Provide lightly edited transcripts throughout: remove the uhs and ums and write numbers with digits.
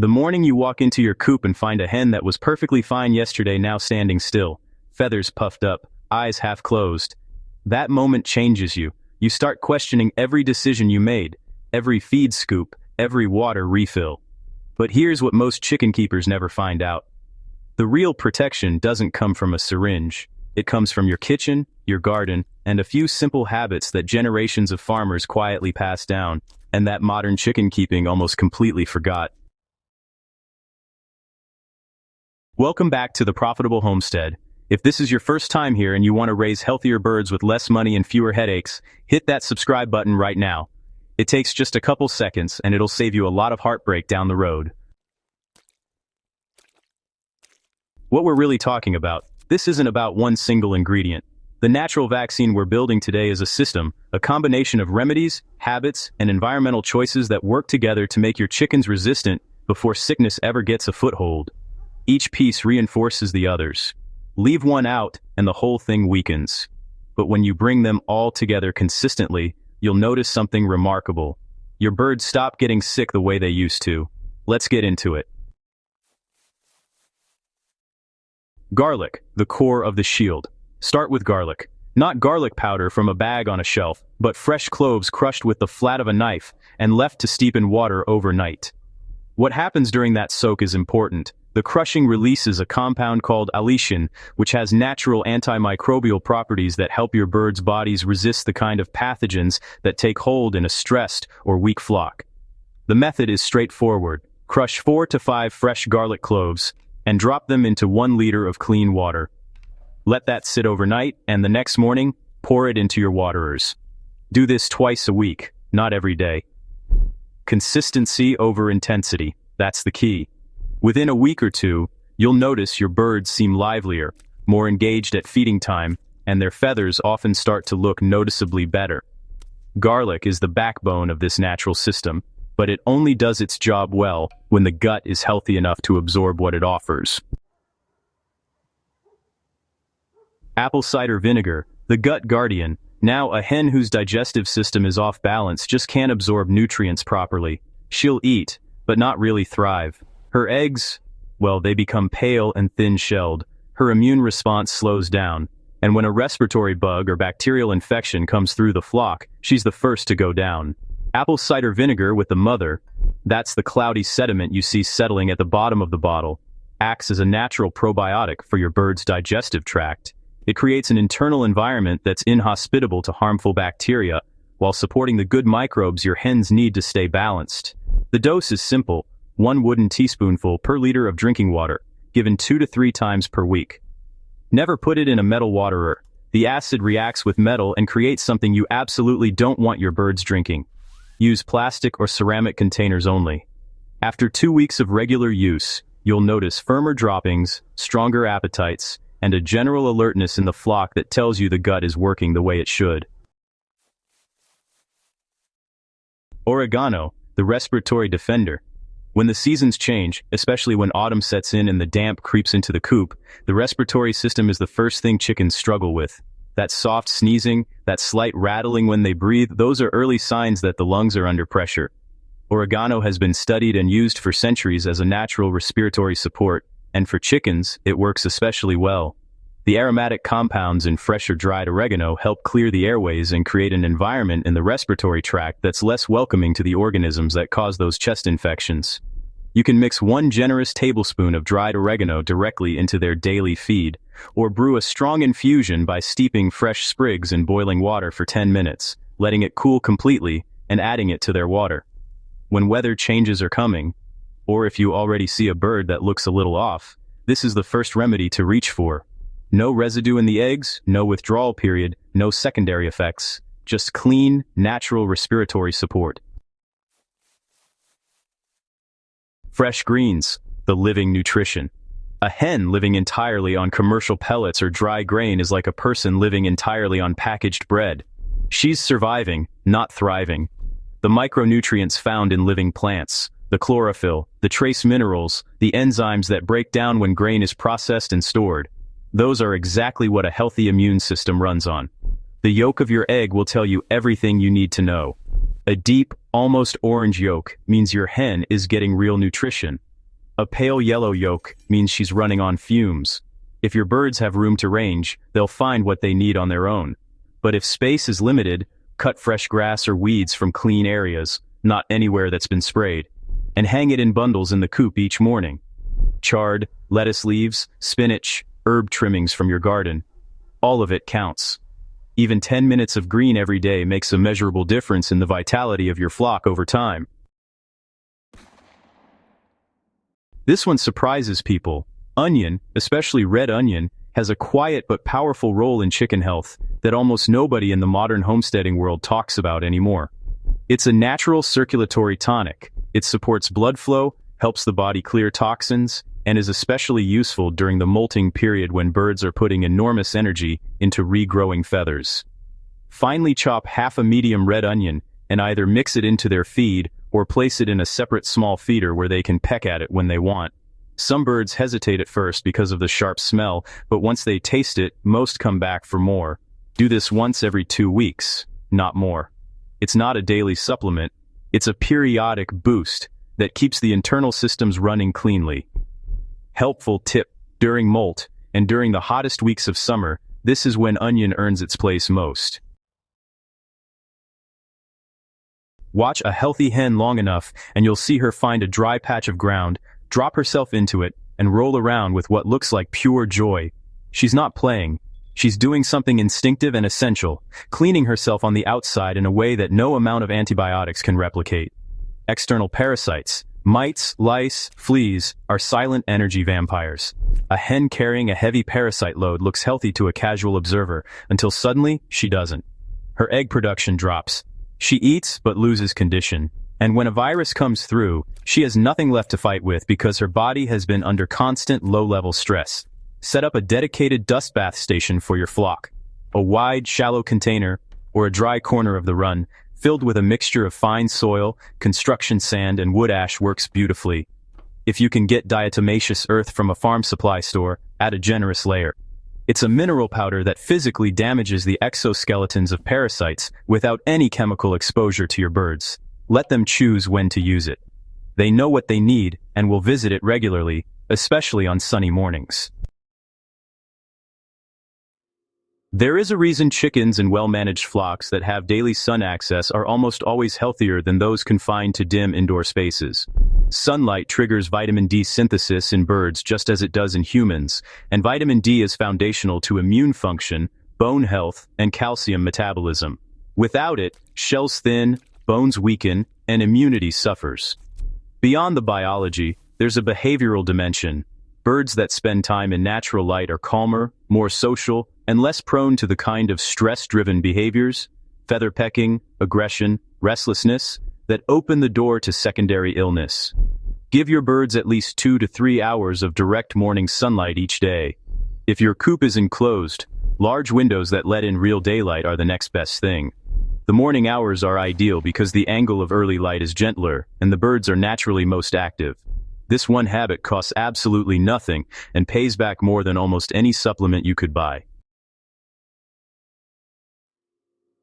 The morning you walk into your coop and find a hen that was perfectly fine yesterday now standing still, feathers puffed up, eyes half closed. That moment changes you. You start questioning every decision you made, every feed scoop, every water refill. But here's what most chicken keepers never find out. The real protection doesn't come from a syringe. It comes from your kitchen, your garden, and a few simple habits that generations of farmers quietly pass down, and that modern chicken keeping almost completely forgot. Welcome back to the Profitable Homestead. If this is your first time here and you want to raise healthier birds with less money and fewer headaches, hit that subscribe button right now. It takes just a couple seconds and it'll save you a lot of heartbreak down the road. What we're really talking about, this isn't about one single ingredient. The natural vaccine we're building today is a system, a combination of remedies, habits, and environmental choices that work together to make your chickens resistant before sickness ever gets a foothold. Each piece reinforces the others. Leave one out, and the whole thing weakens. But when you bring them all together consistently, you'll notice something remarkable. Your birds stop getting sick the way they used to. Let's get into it. Garlic, the core of the shield. Start with garlic. Not garlic powder from a bag on a shelf, but fresh cloves crushed with the flat of a knife and left to steep in water overnight. What happens during that soak is important. The crushing releases a compound called allicin, which has natural antimicrobial properties that help your birds' bodies resist the kind of pathogens that take hold in a stressed or weak flock. The method is straightforward. Crush 4 to 5 fresh garlic cloves and drop them into 1 liter of clean water. Let that sit overnight, and the next morning, pour it into your waterers. Do this twice a week, not every day. Consistency over intensity, that's the key. Within a week or two, you'll notice your birds seem livelier, more engaged at feeding time, and their feathers often start to look noticeably better. Garlic is the backbone of this natural system, but it only does its job well when the gut is healthy enough to absorb what it offers. Apple cider vinegar, the gut guardian. Now a hen whose digestive system is off balance just can't absorb nutrients properly. She'll eat, but not really thrive. Her eggs, well, they become pale and thin-shelled. Her immune response slows down, and when a respiratory bug or bacterial infection comes through the flock, she's the first to go down. Apple cider vinegar with the mother, that's the cloudy sediment you see settling at the bottom of the bottle, acts as a natural probiotic for your bird's digestive tract. It creates an internal environment that's inhospitable to harmful bacteria, while supporting the good microbes your hens need to stay balanced. The dose is simple. 1 wooden teaspoonful per liter of drinking water, given 2 to 3 times per week. Never put it in a metal waterer. The acid reacts with metal and creates something you absolutely don't want your birds drinking. Use plastic or ceramic containers only. After 2 weeks of regular use, you'll notice firmer droppings, stronger appetites, and a general alertness in the flock that tells you the gut is working the way it should. Oregano, the respiratory defender. When the seasons change, especially when autumn sets in and the damp creeps into the coop, the respiratory system is the first thing chickens struggle with. That soft sneezing, that slight rattling when they breathe, those are early signs that the lungs are under pressure. Oregano has been studied and used for centuries as a natural respiratory support, and for chickens, it works especially well. The aromatic compounds in fresh or dried oregano help clear the airways and create an environment in the respiratory tract that's less welcoming to the organisms that cause those chest infections. You can mix 1 generous tablespoon of dried oregano directly into their daily feed, or brew a strong infusion by steeping fresh sprigs in boiling water for 10 minutes, letting it cool completely, and adding it to their water. When weather changes are coming, or if you already see a bird that looks a little off, this is the first remedy to reach for. No residue in the eggs, no withdrawal period, no secondary effects, just clean, natural respiratory support. Fresh greens, the living nutrition. A hen living entirely on commercial pellets or dry grain is like a person living entirely on packaged bread. She's surviving, not thriving. The micronutrients found in living plants, the chlorophyll, the trace minerals, the enzymes that break down when grain is processed and stored, those are exactly what a healthy immune system runs on. The yolk of your egg will tell you everything you need to know. A deep, almost orange yolk means your hen is getting real nutrition. A pale yellow yolk means she's running on fumes. If your birds have room to range, they'll find what they need on their own. But if space is limited, cut fresh grass or weeds from clean areas, not anywhere that's been sprayed, and hang it in bundles in the coop each morning. Chard, lettuce leaves, spinach, herb trimmings from your garden. All of it counts. Even 10 minutes of green every day makes a measurable difference in the vitality of your flock over time. This one surprises people. Onion, especially red onion, has a quiet but powerful role in chicken health that almost nobody in the modern homesteading world talks about anymore. It's a natural circulatory tonic. It supports blood flow, helps the body clear toxins, and is especially useful during the molting period when birds are putting enormous energy into regrowing feathers. Finely chop half a medium red onion and either mix it into their feed or place it in a separate small feeder where they can peck at it when they want. Some birds hesitate at first because of the sharp smell, but once they taste it, most come back for more. Do this once every 2 weeks, not more. It's not a daily supplement, it's a periodic boost that keeps the internal systems running cleanly. Helpful tip: during molt, and during the hottest weeks of summer, this is when onion earns its place most. Watch a healthy hen long enough, and you'll see her find a dry patch of ground, drop herself into it, and roll around with what looks like pure joy. She's not playing. She's doing something instinctive and essential, cleaning herself on the outside in a way that no amount of antibiotics can replicate. External parasites, mites, lice, fleas, are silent energy vampires. A hen carrying a heavy parasite load looks healthy to a casual observer, until suddenly she doesn't. Her egg production drops. She eats but loses condition. And when a virus comes through, she has nothing left to fight with because her body has been under constant low-level stress. Set up a dedicated dust bath station for your flock. A wide, shallow container, or a dry corner of the run, filled with a mixture of fine soil, construction sand, and wood ash works beautifully. If you can get diatomaceous earth from a farm supply store, add a generous layer. It's a mineral powder that physically damages the exoskeletons of parasites without any chemical exposure to your birds. Let them choose when to use it. They know what they need and will visit it regularly, especially on sunny mornings. There is a reason chickens in well-managed flocks that have daily sun access are almost always healthier than those confined to dim indoor spaces. Sunlight triggers vitamin D synthesis in birds just as it does in humans, and vitamin D is foundational to immune function, bone health, and calcium metabolism. Without it, shells thin, bones weaken, and immunity suffers. Beyond the biology, there's a behavioral dimension. Birds that spend time in natural light are calmer, more social, and less prone to the kind of stress-driven behaviors, feather pecking, aggression, restlessness, that open the door to secondary illness. Give your birds at least 2 to 3 hours of direct morning sunlight each day. If your coop is enclosed, large windows that let in real daylight are the next best thing. The morning hours are ideal because the angle of early light is gentler, and the birds are naturally most active. This one habit costs absolutely nothing and pays back more than almost any supplement you could buy.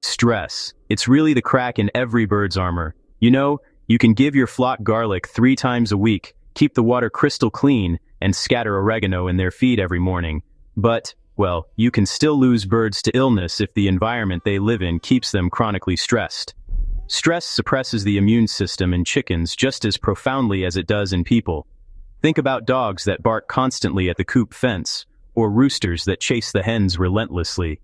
Stress. It's really the crack in every bird's armor. You know, you can give your flock garlic 3 times a week, keep the water crystal clean, and scatter oregano in their feed every morning. But, well, you can still lose birds to illness if the environment they live in keeps them chronically stressed. Stress suppresses the immune system in chickens just as profoundly as it does in people. Think about dogs that bark constantly at the coop fence, or roosters that chase the hens relentlessly.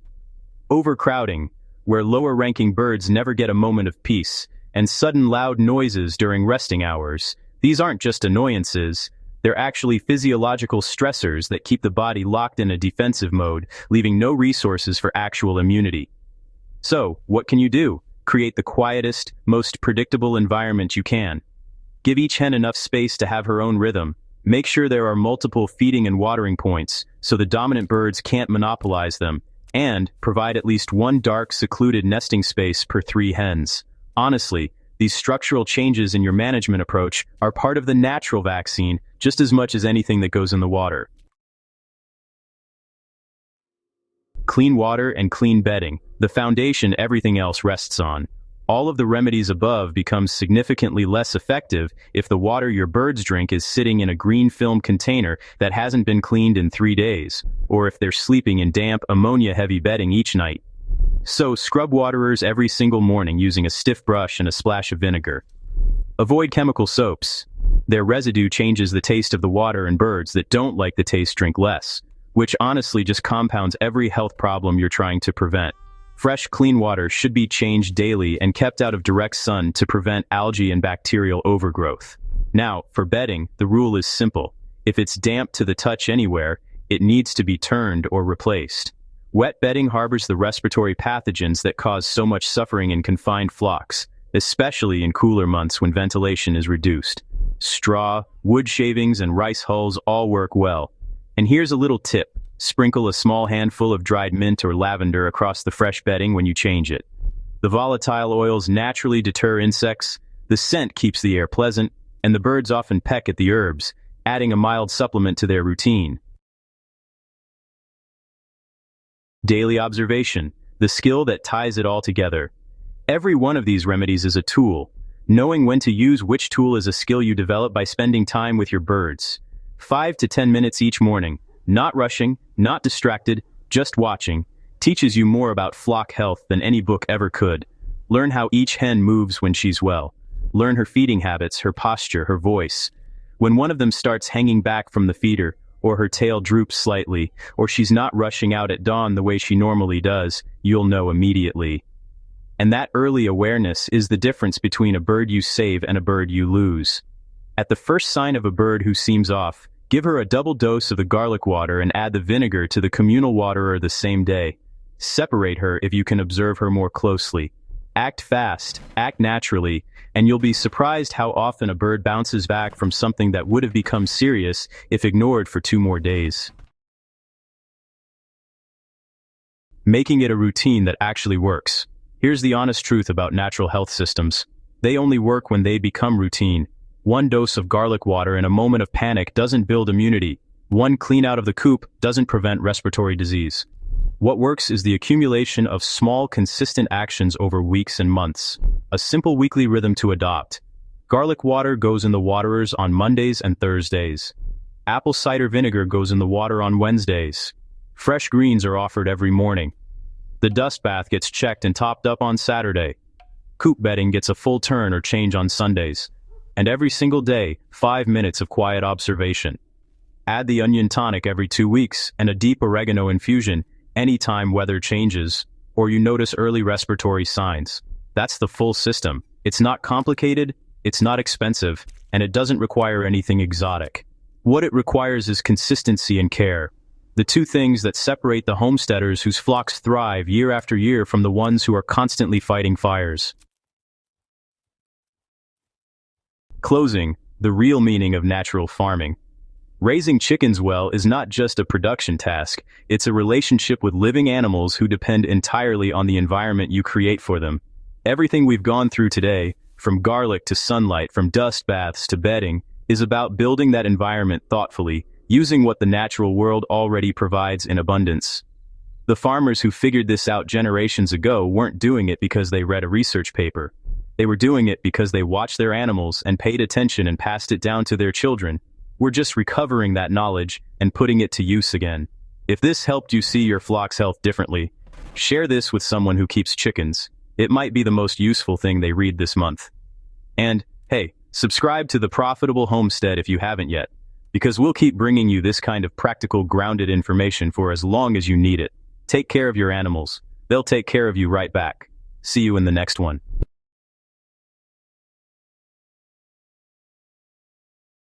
Overcrowding, where lower-ranking birds never get a moment of peace, and sudden loud noises during resting hours. These aren't just annoyances, they're actually physiological stressors that keep the body locked in a defensive mode, leaving no resources for actual immunity. So, what can you do? Create the quietest, most predictable environment you can. Give each hen enough space to have her own rhythm. Make sure there are multiple feeding and watering points, so the dominant birds can't monopolize them. And provide at least 1 dark, secluded nesting space per 3 hens. Honestly, these structural changes in your management approach are part of the natural vaccine just as much as anything that goes in the water. Clean water and clean bedding, the foundation everything else rests on. All of the remedies above become significantly less effective if the water your birds drink is sitting in a green film container that hasn't been cleaned in 3 days, or if they're sleeping in damp, ammonia-heavy bedding each night. So scrub waterers every single morning using a stiff brush and a splash of vinegar. Avoid chemical soaps. Their residue changes the taste of the water, and birds that don't like the taste drink less, which honestly just compounds every health problem you're trying to prevent. Fresh, clean water should be changed daily and kept out of direct sun to prevent algae and bacterial overgrowth. Now, for bedding, the rule is simple. If it's damp to the touch anywhere, it needs to be turned or replaced. Wet bedding harbors the respiratory pathogens that cause so much suffering in confined flocks, especially in cooler months when ventilation is reduced. Straw, wood shavings, and rice hulls all work well. And here's a little tip. Sprinkle a small handful of dried mint or lavender across the fresh bedding when you change it. The volatile oils naturally deter insects, the scent keeps the air pleasant, and the birds often peck at the herbs, adding a mild supplement to their routine. Daily observation, the skill that ties it all together. Every one of these remedies is a tool. Knowing when to use which tool is a skill you develop by spending time with your birds. 5 to 10 minutes each morning. Not rushing, not distracted, just watching, teaches you more about flock health than any book ever could. Learn how each hen moves when she's well. Learn her feeding habits, her posture, her voice. When one of them starts hanging back from the feeder, or her tail droops slightly, or she's not rushing out at dawn the way she normally does, you'll know immediately. And that early awareness is the difference between a bird you save and a bird you lose. At the first sign of a bird who seems off, give her a double dose of the garlic water and add the vinegar to the communal waterer the same day. Separate her if you can observe her more closely. Act fast, act naturally, and you'll be surprised how often a bird bounces back from something that would have become serious if ignored for 2 more days. Making it a routine that actually works. Here's the honest truth about natural health systems. They only work when they become routine. 1 dose of garlic water in a moment of panic doesn't build immunity. 1 clean out of the coop doesn't prevent respiratory disease. What works is the accumulation of small, consistent actions over weeks and months. A simple weekly rhythm to adopt. Garlic water goes in the waterers on Mondays and Thursdays. Apple cider vinegar goes in the water on Wednesdays. Fresh greens are offered every morning. The dust bath gets checked and topped up on Saturday. Coop bedding gets a full turn or change on Sundays. And every single day, 5 minutes of quiet observation. Add the onion tonic every 2 weeks and a deep oregano infusion anytime weather changes or you notice early respiratory signs. That's the full system. It's not complicated, it's not expensive, and it doesn't require anything exotic. What it requires is consistency and care. The 2 things that separate the homesteaders whose flocks thrive year after year from the ones who are constantly fighting fires. Closing, the real meaning of natural farming. Raising chickens well is not just a production task, it's a relationship with living animals who depend entirely on the environment you create for them. Everything we've gone through today, from garlic to sunlight, from dust baths to bedding, is about building that environment thoughtfully, using what the natural world already provides in abundance. The farmers who figured this out generations ago weren't doing it because they read a research paper. They were doing it because they watched their animals and paid attention and passed it down to their children. We're just recovering that knowledge and putting it to use again. If this helped you see your flock's health differently, share this with someone who keeps chickens. It might be the most useful thing they read this month. And, hey, subscribe to The Profitable Homestead if you haven't yet, because we'll keep bringing you this kind of practical, grounded information for as long as you need it. Take care of your animals. They'll take care of you right back. See you in the next one.